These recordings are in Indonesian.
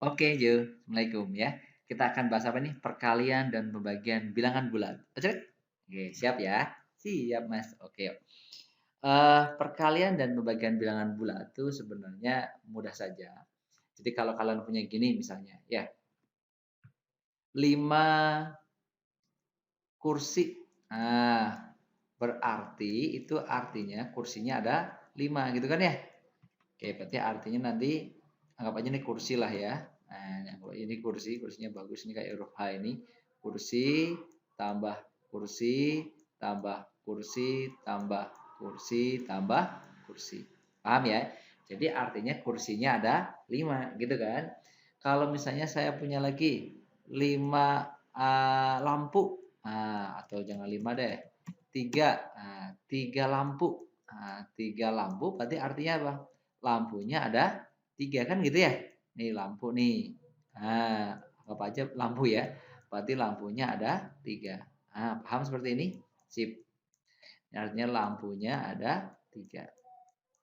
Oke, Jo. Assalamualaikum ya. Kita akan bahas apa nih? Perkalian dan pembagian bilangan bulat. Oke? Oke, siap ya? Siap, Mas. Oke. Perkalian dan pembagian bilangan bulat itu sebenarnya mudah saja. Jadi kalau kalian punya gini misalnya, ya, 5 kursi. Nah, berarti itu artinya kursinya ada 5 gitu kan ya? Oke, berarti artinya nanti anggap aja ini kursi lah ya. Nah, kalau ini kursi, kursinya bagus ini kayak huruf H ini. Kursi tambah kursi tambah kursi tambah kursi tambah kursi. Paham ya? Jadi artinya kursinya ada 5 gitu kan. Kalau misalnya saya punya lagi 5 lampu. Nah, atau jangan 5 deh. 3. Nah, 3 lampu. Nah, 3 lampu berarti artinya apa? Lampunya ada 3 kan gitu ya. Nih lampu nih. Nah, apa aja lampu ya. Berarti lampunya ada 3. Nah, paham seperti ini? Sip. Artinya lampunya ada 3.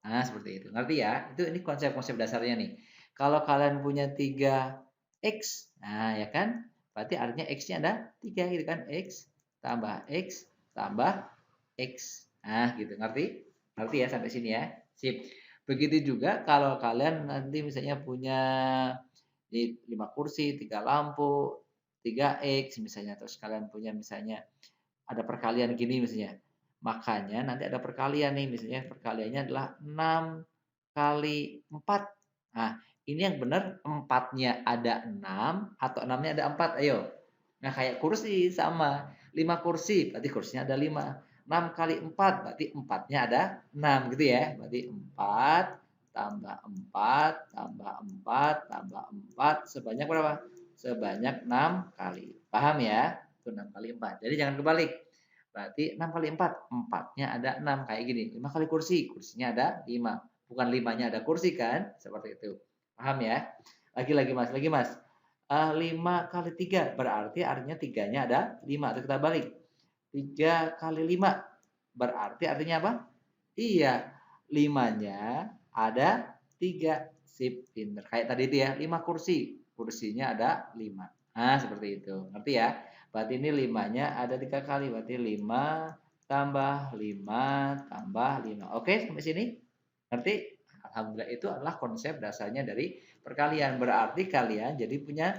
Nah, seperti itu. Ngerti ya? Itu ini konsep-konsep dasarnya nih. Kalau kalian punya 3x, nah ya kan? Berarti artinya x-nya ada 3 gitu kan? X tambah x. Nah, gitu. Ngerti? Ngerti ya sampai sini ya? Sip. Begitu juga kalau kalian nanti misalnya punya di 5 kursi, 3 lampu, 3x misalnya, terus kalian punya misalnya ada perkalian gini misalnya. Makanya nanti ada perkalian nih, misalnya perkaliannya adalah 6 kali 4. Nah, ini yang benar 4-nya ada 6 atau 6-nya ada 4, ayo. Nah, kayak kursi sama. 5 kursi, berarti kursinya ada 5. 6 kali 4, berarti 4-nya ada 6 gitu ya. Berarti 4 tambah 4 tambah 4 tambah 4 sebanyak berapa? Sebanyak 6 kali. Paham ya? Itu 6 kali 4. Jadi jangan kebalik. Berarti 6 kali 4, 4-nya ada 6 kayak gini. 5 kali kursi, kursinya ada 5. Bukan 5-nya ada kursi kan? Seperti itu. Paham ya? Lagi-lagi Mas, lagi Mas. 5 kali 3 berarti artinya 3-nya ada 5. Atau kita balik. 3 kali 5 berarti artinya apa? Iya, 5-nya ada 3. Sip, pinter. Kayak tadi itu ya, 5 kursi. Kursinya ada 5. Nah, seperti itu. Ngerti ya? Berarti ini 5-nya ada 3 kali. Berarti 5 tambah 5 tambah 5. Oke, sampai sini? Ngerti? Alhamdulillah itu adalah konsep dasarnya dari perkalian. Berarti kalian jadi punya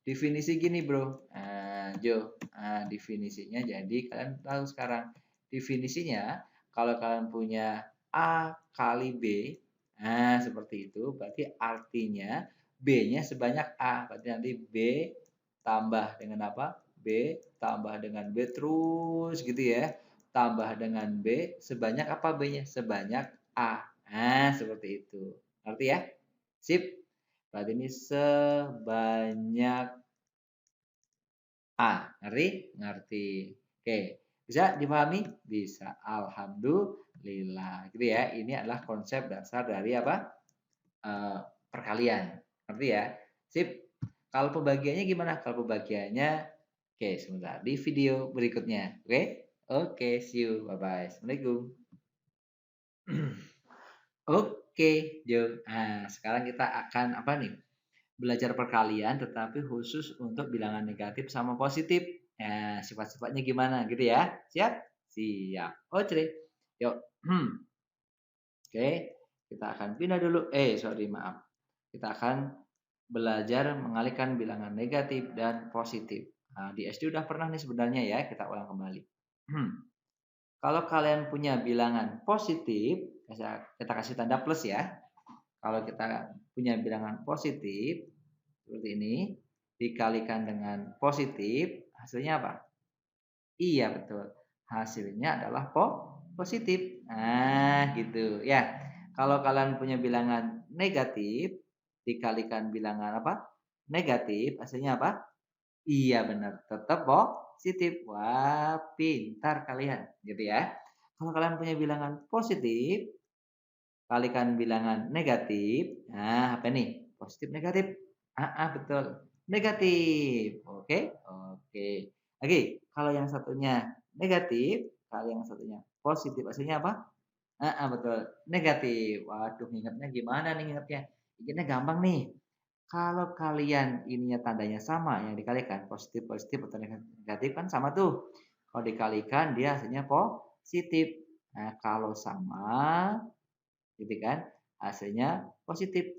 definisi gini bro. Nah, Jo. Nah, definisinya jadi kalian tahu sekarang. Definisinya kalau kalian punya A kali B, nah seperti itu, berarti artinya B-nya sebanyak A. Berarti nanti B tambah dengan apa? B tambah dengan B terus gitu ya. Tambah dengan B sebanyak apa B-nya? Sebanyak A. Nah, seperti itu. Ngerti ya? Sip. Berarti ini sebanyak A. Ngerti? Ngerti. Oke. Bisa dipahami? Bisa. Alhamdulillah. Gitu ya. Ini adalah konsep dasar dari apa? Eh, Perkalian. Ngerti ya? Sip. Kalau pembagiannya gimana? Kalau pembagiannya, oke, sebentar. Di video berikutnya. Oke? Oke, see you. Bye-bye. Assalamualaikum. Oke, Jo. Nah, sekarang kita akan apa nih? Belajar perkalian tetapi khusus untuk bilangan negatif sama positif. Nah, sifat-sifatnya gimana gitu ya? Siap? Siap. Oke. Yuk. Oke, kita akan pindah dulu. Sorry, maaf. Kita akan belajar mengalihkan bilangan negatif dan positif. Nah, di SD udah pernah nih sebenarnya ya, kita ulang kembali. Kalau kalian punya bilangan positif, kita kasih tanda plus ya. Kalau kita punya bilangan positif, seperti ini, dikalikan dengan positif, hasilnya apa? Iya, betul. Hasilnya adalah positif. Nah, gitu ya. Kalau kalian punya bilangan negatif, dikalikan bilangan apa? Negatif, hasilnya apa? Iya, benar. Tetap positif. Wah, pintar kalian, gitu ya. Kalau kalian punya bilangan positif, kalikan bilangan negatif. Nah, apa nih? Positif negatif. Betul. Negatif. Oke? Oke. Lagi, kalau yang satunya negatif, kalau yang satunya positif, hasilnya apa? Betul. Negatif. Waduh, ingatnya gimana nih ingatnya? Ingatnya gampang nih. Kalau kalian ininya tandanya sama yang dikalikan, positif atau negatif kan sama tuh. Kalau dikalikan dia hasilnya positif. Nah, kalau sama gitu kan, hasilnya positif.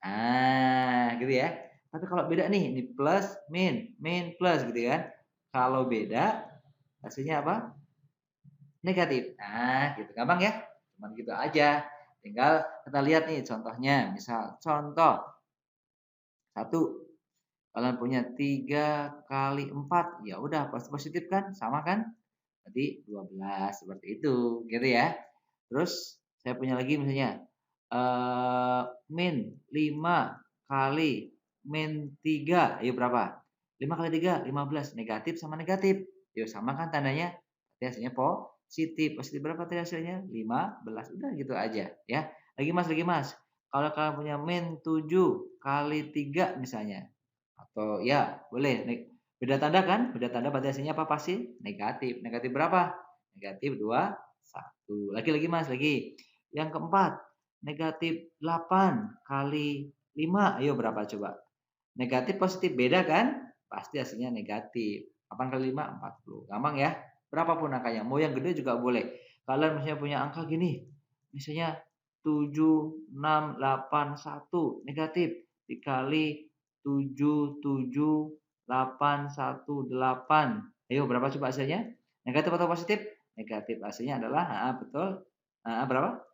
Nah, gitu ya. Tapi kalau beda nih, ini plus, min plus gitu kan. Kalau beda hasilnya apa? Negatif. Nah, gitu gampang ya. Cuman gitu aja. Tinggal kita lihat nih contohnya. Misal contoh satu, kalian punya 3 kali 4, ya udah pasti positif kan? Sama kan? Berarti 12 seperti itu, gitu ya. Terus saya punya lagi misalnya min 5 kali min 3, ayo berapa? 5 kali 3, 15, negatif sama negatif. Yuk sama kan tandanya? Berarti hasilnya positif. Positif berapa tadi hasilnya? 15. Udah gitu aja ya. Lagi Mas. Kalau kalian punya min 7 kali 3 misalnya. Atau ya, boleh beda tanda kan? Beda tanda berarti hasilnya apa pasti? Negatif. Negatif berapa? Negatif 2, 1. Lagi Mas, lagi. Yang keempat, negatif 8 kali 5. Ayo berapa coba? Negatif positif beda kan? Pasti hasilnya negatif. 8 kali 5, 40. Gampang ya? Berapapun angkanya. Mau yang gede juga boleh. Kalian misalnya punya angka gini. Misalnya 7, 6, 8, 1. Negatif. Dikali 7, 7, 8, 1, 8. Ayo berapa coba hasilnya? Negatif atau positif? Negatif. Hasilnya adalah, betul. Berapa?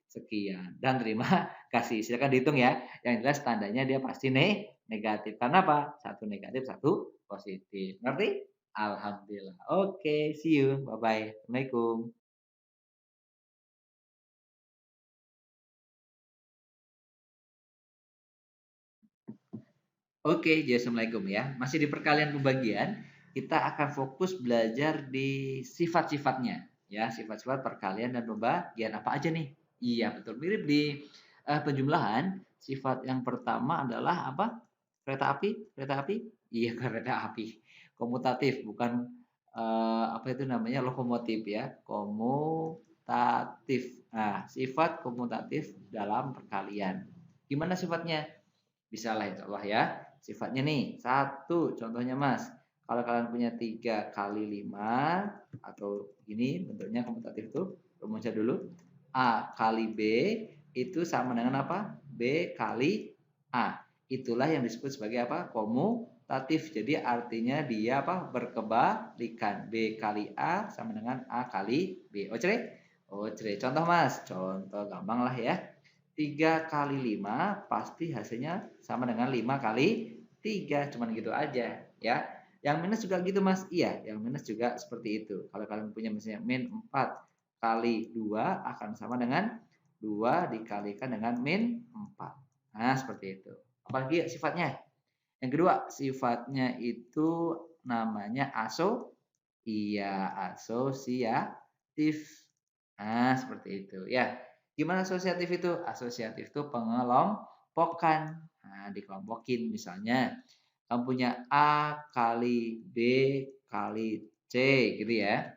Sekian. Dan terima kasih. Silakan dihitung ya. Yang jelas tandanya dia pasti negatif. Karena apa? Satu negatif, satu positif. Ngerti? Alhamdulillah. Oke, see you. Bye-bye. Assalamualaikum. Oke, jadi assalamualaikum ya. Masih di perkalian pembagian, kita akan fokus belajar di sifat-sifatnya. Ya, sifat-sifat perkalian dan pembagian apa aja nih? Iya, betul. Mirip di penjumlahan. Sifat yang pertama adalah apa? Kereta api? Kereta api? Iya, kereta api. Komutatif, bukan apa itu namanya lokomotif ya. Komutatif. Nah, sifat komutatif dalam perkalian. Gimana sifatnya? Bisa lah insya Allah ya. Sifatnya nih, satu contohnya Mas. Kalau kalian punya 3 kali 5 atau ini bentuknya komutatif tuh, rumusnya dulu. A kali B itu sama dengan apa? B kali A. Itulah yang disebut sebagai apa? Komutatif. Jadi artinya dia apa? Berkebalikan. B kali A sama dengan A kali B. Oke? Oke. Contoh Mas. Contoh gampang lah ya. 3 kali 5 pasti hasilnya sama dengan 5 kali 3. Cuman gitu aja ya. Yang minus juga gitu Mas. Iya, yang minus juga seperti itu. Kalau kalian punya misalnya min 4 kali 2 akan sama dengan 2 dikalikan dengan min 4. Nah, seperti itu. Apalagi sifatnya? Yang kedua, sifatnya itu namanya iya, asosiatif. Nah, seperti itu ya. Gimana asosiatif itu? Asosiatif itu pengelompokan. Nah, dikelompokin misalnya kamu punya A kali B kali C gitu ya.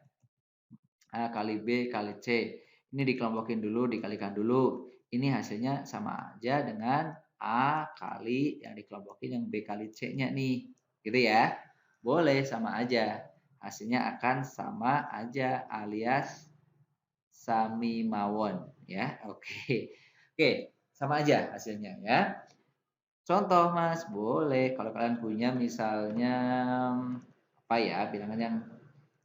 A kali B kali C. Ini dikelompokin dulu, dikalikan dulu. Ini hasilnya sama aja dengan A kali yang dikelompokin yang B kali C-nya nih. Gitu ya. Boleh sama aja. Hasilnya akan sama aja alias sami mawon ya. Oke. Oke, sama aja hasilnya ya. Contoh Mas, boleh kalau kalian punya misalnya apa ya, bilangan yang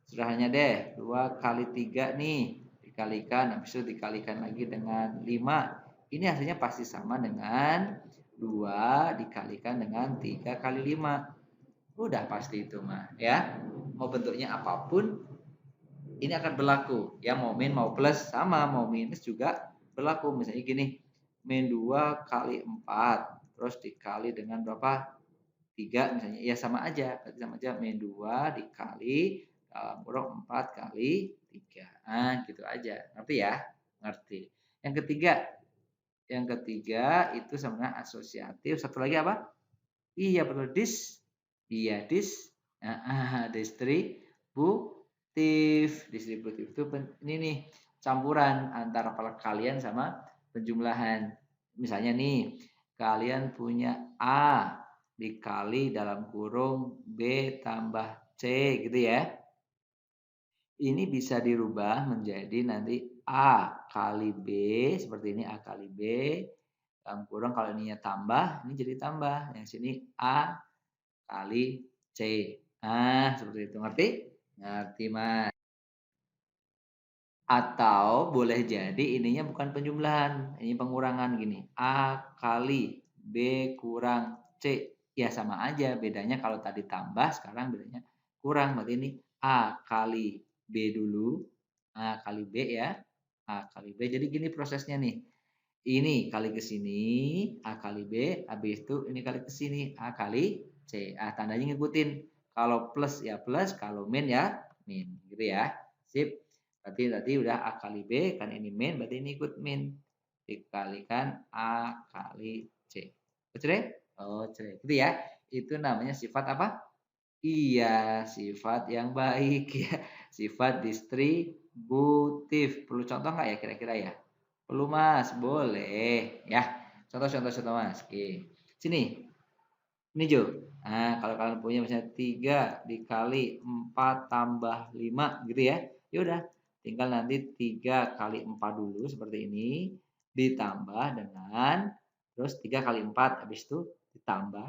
sederhananya deh. 2 kali 3 nih dikalikan, habis itu dikalikan lagi dengan 5. Ini hasilnya pasti sama dengan 2 dikalikan dengan 3 kali 5. Udah pasti itu mah ya. Mau bentuknya apapun ini akan berlaku. Ya mau min mau plus sama, mau minus juga berlaku. Misalnya gini, min 2 kali 4 terus dikali dengan berapa? 3 misalnya. Ya sama aja, berarti sama aja min 2 dikali kurang 4 kali 3. Nah, gitu aja. Ngerti ya? Ngerti. Yang ketiga itu sama dengan asosiatif. Satu lagi apa? Iya betul Iya distributif itu ini nih campuran antara perkalian sama penjumlahan. Misalnya nih kalian punya A dikali dalam kurung B tambah C gitu ya. Ini bisa dirubah menjadi nanti A kali B, seperti ini A kali B, dalam kurung kalau ininya tambah, ini jadi tambah. Yang sini A kali C. Nah, seperti itu. Ngerti? Ngerti, Mas. Atau boleh jadi ininya bukan penjumlahan, ini pengurangan gini. A kali B kurang C. Ya sama aja, bedanya kalau tadi tambah, sekarang bedanya kurang. Berarti ini A kali B dulu. A kali B ya. A kali B. Jadi gini prosesnya nih. Ini kali ke sini, A kali B, habis itu ini kali ke sini, A kali C. Tandanya ngikutin. Kalau plus ya plus, kalau min ya min. Gitu ya. Sip. Berarti tadi udah A kali B, kan ini min, berarti ini ikut min. Dikalikan A kali C. Oke? Oke. Gitu ya. Itu namanya sifat apa? Iya, sifat yang baik ya. Sifat distributif. Perlu contoh nggak ya kira-kira ya? Perlu Mas, boleh ya. Contoh Mas. Oke. Sini. Ini Jo. Nah, kalau kalian punya misalnya 3 dikali 4 tambah 5 gitu ya. Ya udah, tinggal nanti 3 kali 4 dulu seperti ini ditambah dengan terus 3 kali 4 habis itu ditambah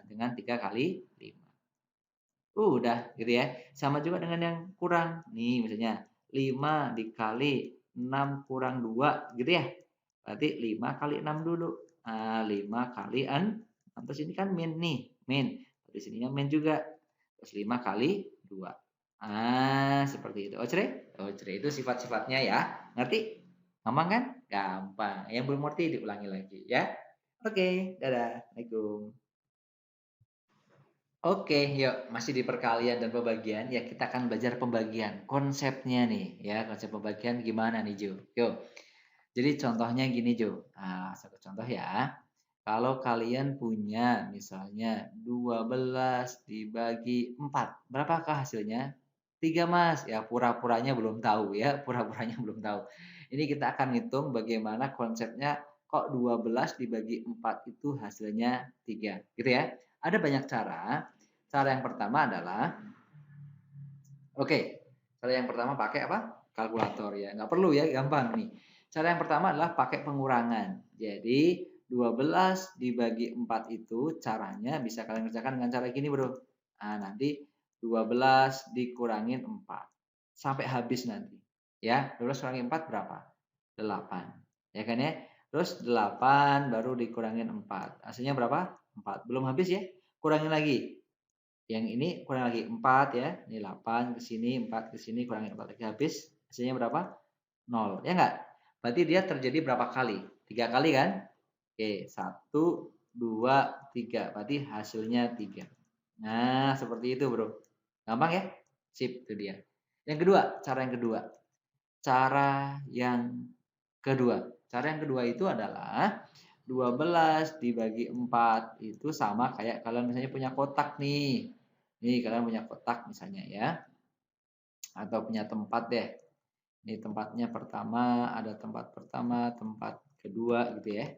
dengan 3 kali 5. Udah gitu ya. Sama juga dengan yang kurang. Nih misalnya 5 dikali 6 kurang 2 gitu ya. Berarti 5 kali 6 dulu. 5 kali 6. Terus ini kan min nih, min. Di sininya min juga. Terus 5 kali 2. Seperti itu. Ocre? Ocre itu sifat-sifatnya ya. Ngerti? Gampang kan? Gampang. Yang belum ngerti diulangi lagi ya. Oke, dadah. Assalamualaikum. Oke, yuk masih di perkalian dan pembagian. Ya, kita akan belajar pembagian. Konsepnya nih, ya, konsep pembagian gimana nih, Jo? Yuk. Jadi contohnya gini, Jo. Satu contoh ya. Kalau kalian punya misalnya 12 dibagi 4, berapakah hasilnya? 3 Mas. Ya, pura-puranya belum tahu ya, pura-puranya belum tahu. Ini kita akan hitung bagaimana konsepnya kok 12 dibagi 4 itu hasilnya 3, gitu ya. Ada banyak cara. Cara yang pertama adalah oke, cara yang pertama pakai apa? Kalkulator ya. Nggak perlu ya, gampang nih. Cara yang pertama adalah pakai pengurangan. Jadi 12 dibagi 4 itu caranya bisa kalian kerjakan dengan cara gini, Bro. Nanti 12 dikurangin 4 sampai habis nanti. Ya, 12 kurangi 4 berapa? 8. Ya kan ya? Terus 8 baru dikurangin 4. Hasilnya berapa? 4. Belum habis ya? Kurangin lagi. Yang ini kurang lagi 4 ya. Ini 8 ke sini, 4 ke sini, kurangin 4 lagi habis. Hasilnya berapa? 0. Ya enggak? Berarti dia terjadi berapa kali? 3 kali kan? Oke, 1, 2, 3. Berarti hasilnya 3. Nah, seperti itu, Bro. Gampang ya? Sip, itu dia. Yang kedua, cara yang kedua. Cara yang kedua. Cara yang kedua itu adalah 12 dibagi 4 itu sama kayak kalian misalnya punya kotak nih. Nih, kalian punya kotak misalnya ya. Atau punya tempat deh. Ini tempatnya pertama, ada tempat pertama, tempat kedua gitu ya.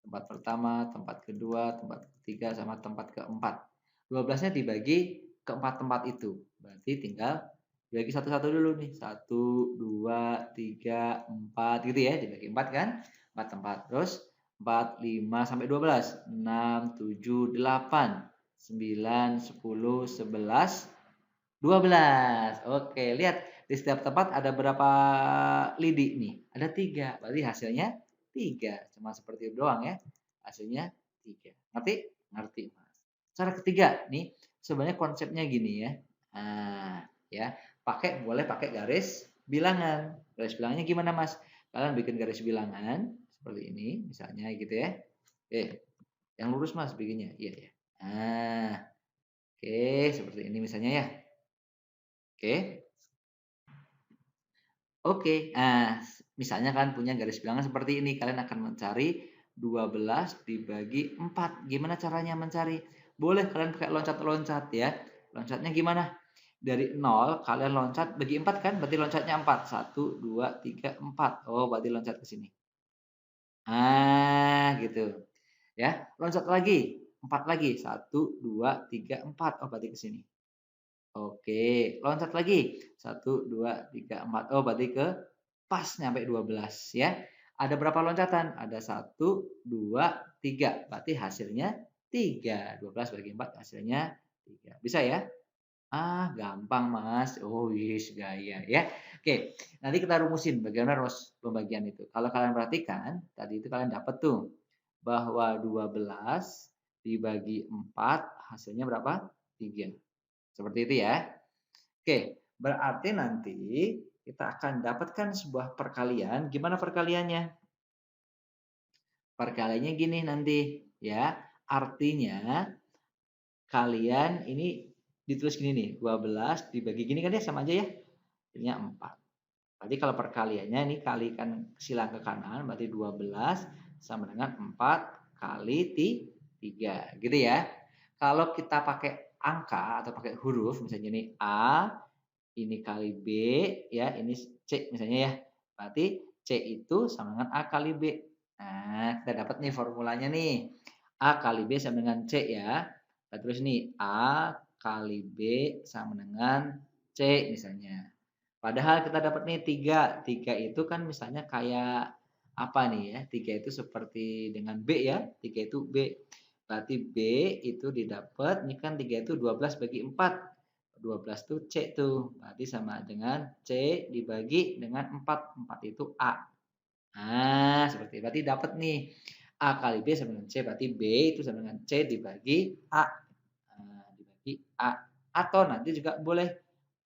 Tempat pertama, tempat kedua, tempat ketiga, sama tempat keempat. 12-nya dibagi ke 4 tempat itu. Berarti tinggal dibagi satu-satu dulu nih. 1, 2, 3, 4 gitu ya. Dibagi 4 kan? 4 tempat. Terus 4, 5, sampai 12. 6, 7, 8, 9, 10, 11, 12. Oke, lihat di setiap tempat ada berapa lidi nih? Ada 3. Berarti hasilnya 3. Cuma seperti itu doang ya. Hasilnya 3. Ngerti? Ngerti, Mas. Cara ketiga nih, sebenarnya konsepnya gini ya. Ya, boleh pakai garis bilangan. Garis bilangannya gimana, Mas? Kalian bikin garis bilangan seperti ini, misalnya gitu ya. Yang lurus, Mas, bikinnya. Iya, ya. Oke, seperti ini misalnya ya. Oke. Oke. Misalnya kan punya garis bilangan seperti ini, kalian akan mencari 12 dibagi 4. Gimana caranya mencari? Boleh kalian pakai loncat-loncat ya. Loncatnya gimana? Dari 0 kalian loncat bagi 4 kan? Berarti loncatnya 4. 1, 2, 3, 4. Oh, berarti loncat ke sini. Gitu. Ya, loncat lagi, 4 lagi, 1, 2, 3, 4. Oh, berarti ke sini. Oke, loncat lagi. 1, 2, 3, 4. Oh, berarti ke pas nyampe 12 ya. Ada berapa loncatan? Ada 1, 2, 3. Berarti hasilnya 3. 12 bagi 4 hasilnya 3. Bisa ya? Ah, gampang, Mas. Oh, wis gaya ya. Oke, nanti kita rumusin bagaimana rumus pembagian itu. Kalau kalian perhatikan, tadi itu kalian dapat tuh bahwa 12 dibagi 4 hasilnya berapa? 3. Seperti itu ya. Oke, berarti nanti kita akan dapatkan sebuah perkalian. Gimana perkaliannya? Perkaliannya gini nanti ya. Artinya kalian ini ditulis gini nih, 12 dibagi gini kan ya sama aja ya. Artinya 4. Berarti kalau perkaliannya ini kalikan silang ke kanan berarti 12 sama dengan 4 kali 3 gitu ya. Kalau kita pakai angka atau pakai huruf misalnya ini A, ini kali B ya, ini C misalnya ya. Berarti C itu sama dengan A kali B. Nah, kita dapat nih formulanya nih. A kali B sama dengan C ya. Kita tulis nih A kali B sama dengan C misalnya. Padahal kita dapat nih 3. 3 itu kan misalnya kayak apa nih ya? 3 itu seperti dengan B ya. 3 itu B. Berarti B itu didapat, ini kan 3 itu 12 bagi 4. 12 tuh C tuh. Berarti sama dengan C dibagi dengan 4. 4 itu A. Nah, seperti itu. Berarti dapat nih A kali B sama dengan C. Berarti B itu sama dengan C dibagi A. Nah, dibagi A. Atau nanti juga boleh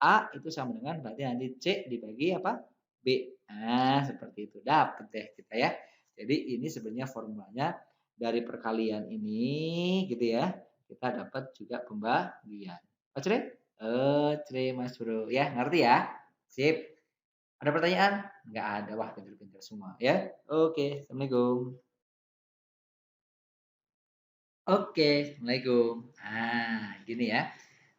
A itu sama dengan berarti nanti C dibagi apa? B. Nah, seperti itu. Dapat deh kita ya. Jadi ini sebenarnya formulanya dari perkalian ini gitu ya. Kita dapat juga pembagian. Oke? Oke, Mas Bro. Ya, ngerti ya? Sip. Ada pertanyaan? Nggak ada. Wah, pintar-pintar semua ya. Oke, Assalamualaikum. Oke, Assalamualaikum. Nah, gini ya.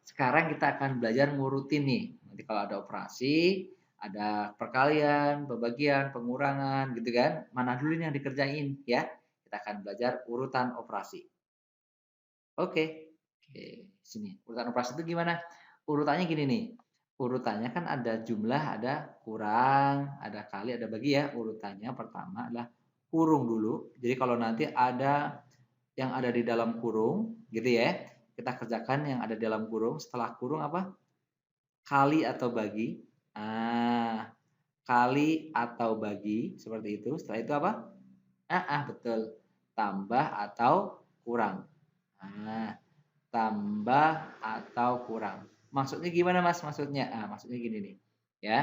Sekarang kita akan belajar ngurutin nih. Nanti kalau ada operasi, ada perkalian, pembagian, pengurangan gitu kan. Mana dulu nih yang dikerjain ya. Kita akan belajar urutan operasi. Oke. Oke, sini. Urutan operasi itu gimana? Urutannya gini nih. Urutannya kan ada jumlah, ada kurang, ada kali, ada bagi ya. Urutannya pertama adalah kurung dulu. Jadi kalau nanti ada yang ada di dalam kurung gitu ya. Kita kerjakan yang ada di dalam kurung. Setelah kurung apa? Kali atau bagi. Ah, kali atau bagi seperti itu. Setelah itu apa? Betul. Tambah atau kurang. Nah, tambah atau kurang. Maksudnya gimana Mas? Maksudnya? Maksudnya gini nih. Ya.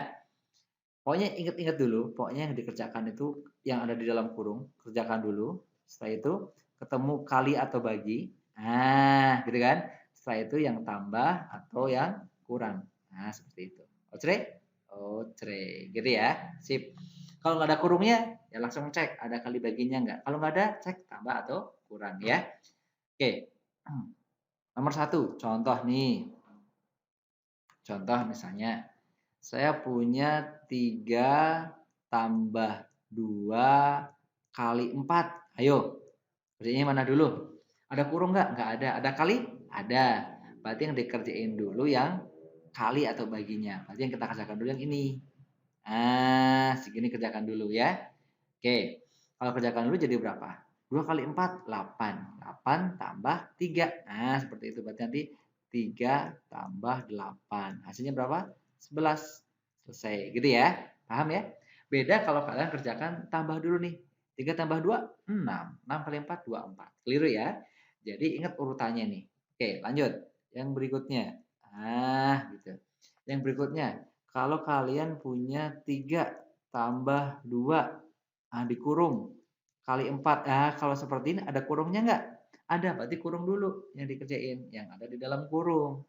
Pokoknya ingat-ingat dulu, pokoknya yang dikerjakan itu yang ada di dalam kurung, kerjakan dulu. Setelah itu ketemu kali atau bagi. Nah, gitu kan? Setelah itu yang tambah atau yang kurang. Nah, seperti itu. Oke? Oke, gitu ya. Sip. Kalau nggak ada kurungnya, ya langsung cek ada kali baginya nggak. Kalau nggak ada, cek tambah atau kurang ya. Oke. Nomor satu, contoh nih. Contoh misalnya, saya punya 3 tambah 2 kali 4. Ayo, kerjanya mana dulu? Ada kurung nggak? Nggak ada. Ada kali? Ada. Berarti yang dikerjain dulu yang kali atau baginya. Berarti yang kita kerjakan dulu yang ini. Segini kerjakan dulu ya. Oke, kalau kerjakan dulu jadi berapa? 2 kali 4, 8. 8 tambah 3. Nah, seperti itu. Berarti nanti 3 tambah 8. Hasilnya berapa? 11. Selesai. Gitu ya. Paham ya? Beda kalau kalian kerjakan tambah dulu nih. 3 tambah 2, 6. 6 kali 4, 24. Keliru ya. Jadi ingat urutannya nih. Oke, lanjut. Yang berikutnya. Gitu. Yang berikutnya. Kalau kalian punya 3 tambah 2 dikurung kali 4. Kalau seperti ini ada kurungnya nggak? Ada, berarti kurung dulu yang dikerjain, yang ada di dalam kurung.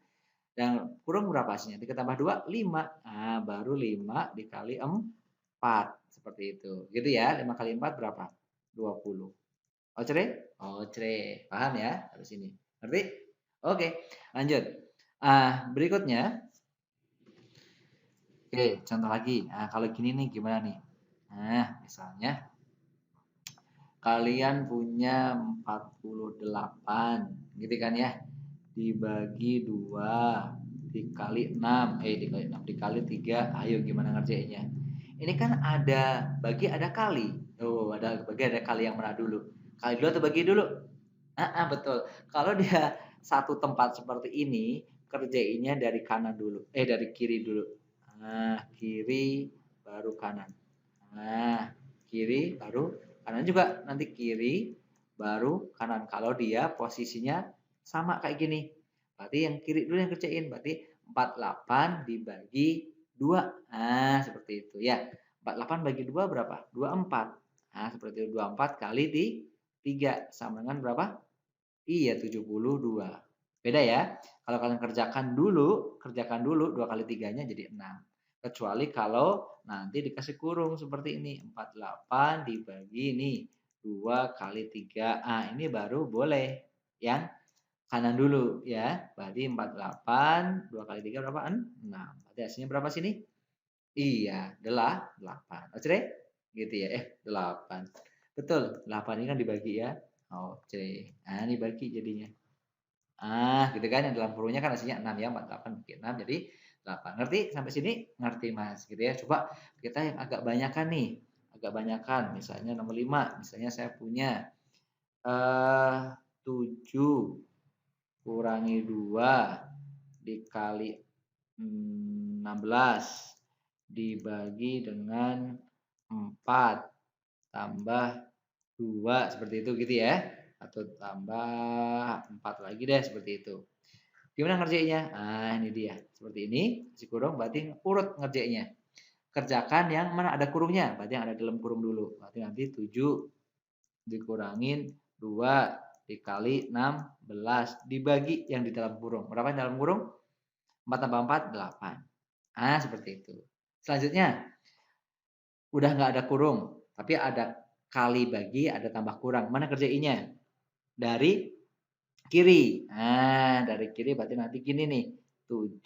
Dan kurung berapa hasilnya? 3 tambah 2, 5. Baru 5 dikali 4. Seperti itu. Gitu ya, 5 kali 4 berapa? 20. Oke? Oke, paham ya? Habis ini. Ngerti? Oke, lanjut. Berikutnya, oke, contoh lagi. Kalau gini nih gimana nih? Misalnya kalian punya 48, gitu kan ya. Dibagi 2 dikali 6, dikali 6 dikali 3, ayo gimana ngerjainnya? Ini kan ada bagi ada kali. Tuh, ada bagi ada kali, yang mana dulu? Kali dulu atau bagi dulu? Betul. Kalau dia satu tempat seperti ini, kerjainnya dari kanan dulu. Dari kiri dulu. Nah, kiri baru kanan. Nah, kiri baru kanan juga. Nanti kiri baru kanan. Kalau dia posisinya sama kayak gini. Berarti yang kiri dulu yang kerjain. Berarti 48 dibagi 2. Nah, seperti itu ya. 48 bagi 2 berapa? 24. Nah, seperti itu. 24 kali di 3 sama dengan berapa? Iya, 72. Beda ya. Kalau kalian kerjakan dulu 2 kali 3-nya jadi 6. Kecuali kalau nanti dikasih kurung seperti ini. 48 dibagi ini 2 kali 3. Ini baru boleh yang kanan dulu ya. Berarti 48 2 kali 3 berapa? 6. Berarti hasilnya berapa sini? Iya, 8. Oke, gitu ya. 8. Betul, 8 ini kan dibagi ya. Oke. Nah, ini bagi jadinya. Gitu kan, yang dalam kurungnya kan hasilnya 6 ya, 48 bagi 6 jadi 8. Ngerti sampai sini? Ngerti, Mas, gitu ya. Coba kita yang agak banyakan nih, agak banyakan. Misalnya nomor 5, misalnya saya punya 7 kurangi 2 dikali 16 dibagi dengan 4 tambah 2 seperti itu gitu ya. Atau tambah 4 lagi deh seperti itu. Gimana ngerjainnya? Ini dia. Seperti ini, isi kurung berarti urut ngerjainnya. Kerjakan yang mana ada kurungnya, berarti yang ada dalam kurung dulu. Berarti nanti 7 dikurangin 2 dikali 16 dibagi yang di dalam kurung. Berapa yang dalam kurung? 4 tambah 4, 8. Seperti itu. Selanjutnya, udah nggak ada kurung, tapi ada kali bagi, ada tambah kurang. Mana kerjainnya? Dari kiri. Dari kiri berarti nanti gini nih. 7.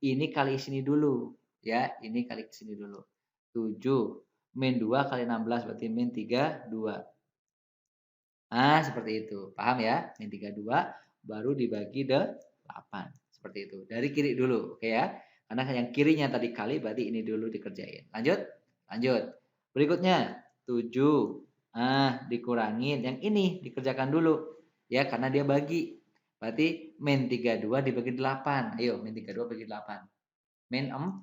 Ini kali sini dulu. Ya, ini kali sini dulu. 7 min 2 kali 16 berarti min 32. Seperti itu. Paham ya? Min 32 baru dibagi 8. Seperti itu. Dari kiri dulu, oke ya? Karena yang kirinya tadi kali berarti ini dulu dikerjain. Lanjut? Lanjut. Berikutnya 7. Dikurangin yang ini dikerjakan dulu. Ya, karena dia bagi. Berarti min 32 dibagi 8. Ayo, min 32 bagi 8. Min 4.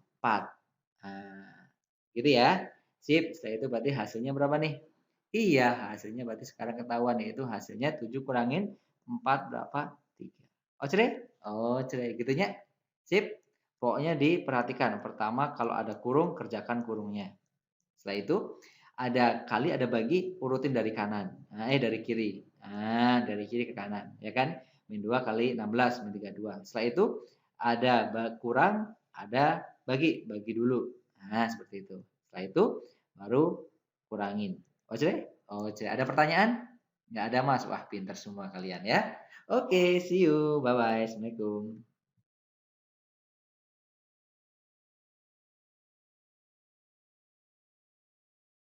Gitu ya. Sip, setelah itu berarti hasilnya berapa nih? Iya, hasilnya berarti sekarang ketahuan, yaitu hasilnya 7 kurangin 4 berapa? 3. Oh, cerai? Oh, cerai. Gitunya? Sip. Pokoknya diperhatikan. Pertama, kalau ada kurung, kerjakan kurungnya. Setelah itu, ada kali, ada bagi, urutin dari kanan. Dari kiri. Dari kiri ke kanan. Ya kan? Min 2 kali 16, min 32. Setelah itu, ada kurang, ada bagi. Bagi dulu. Seperti itu. Setelah itu, baru kurangin. Oke, ada pertanyaan? Nggak ada, Mas. Wah, pintar semua kalian ya. Oke, see you. Bye-bye. Assalamualaikum.